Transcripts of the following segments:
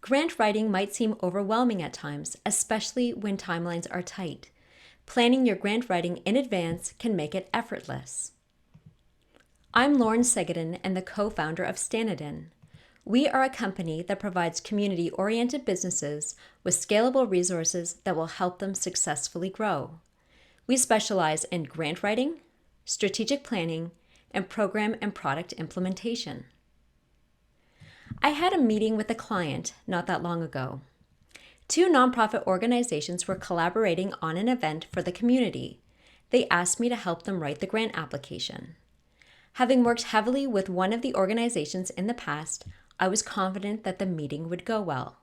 Grant writing might seem overwhelming at times, especially when timelines are tight. Planning your grant writing in advance can make it effortless. I'm Lauren Segedin and the co-founder of Stanadin. We are a company that provides community-oriented businesses with scalable resources that will help them successfully grow. We specialize in grant writing, strategic planning, and program and product implementation. I had a meeting with a client not that long ago. Two nonprofit organizations were collaborating on an event for the community. They asked me to help them write the grant application. Having worked heavily with one of the organizations in the past, I was confident that the meeting would go well.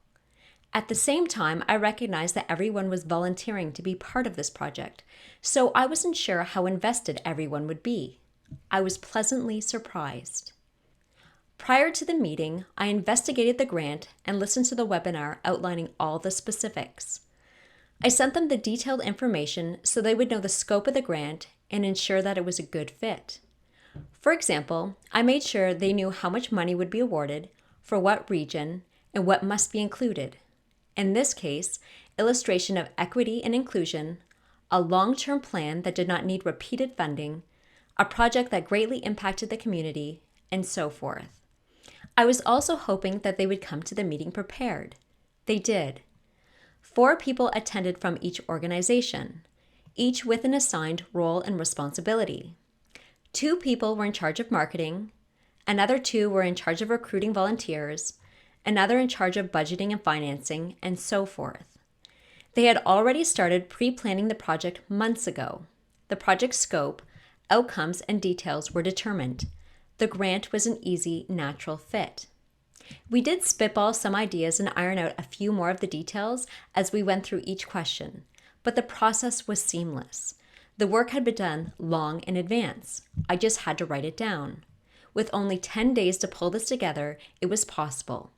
At the same time, I recognized that everyone was volunteering to be part of this project, so I wasn't sure how invested everyone would be. I was pleasantly surprised. Prior to the meeting, I investigated the grant and listened to the webinar outlining all the specifics. I sent them the detailed information so they would know the scope of the grant and ensure that it was a good fit. For example, I made sure they knew how much money would be awarded, for what region, and what must be included. In this case, illustration of equity and inclusion, a long-term plan that did not need repeated funding, a project that greatly impacted the community, and so forth. I was also hoping that they would come to the meeting prepared. They did. 4 people attended from each organization, each with an assigned role and responsibility. 2 people were in charge of marketing, another 2 were in charge of recruiting volunteers, another in charge of budgeting and financing, and so forth. They had already started pre-planning the project months ago. The project scope, outcomes, and details were determined. The grant was an easy, natural fit. We did spitball some ideas and iron out a few more of the details as we went through each question, but the process was seamless. The work had been done long in advance. I just had to write it down. With only 10 days to pull this together, it was possible.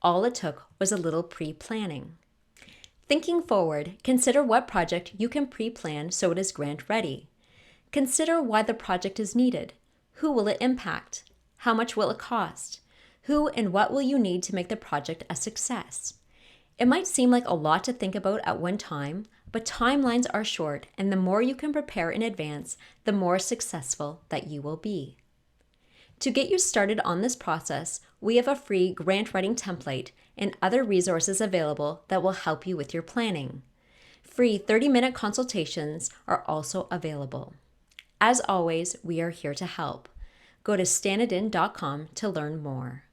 All it took was a little pre-planning. Thinking forward, consider what project you can pre-plan so it is grant ready. Consider why the project is needed. Who will it impact? How much will it cost? Who and what will you need to make the project a success? It might seem like a lot to think about at one time, but timelines are short, and the more you can prepare in advance, the more successful that you will be. To get you started on this process, we have a free grant writing template and other resources available that will help you with your planning. Free 30-minute consultations are also available. As always, we are here to help. Go to stanadin.com to learn more.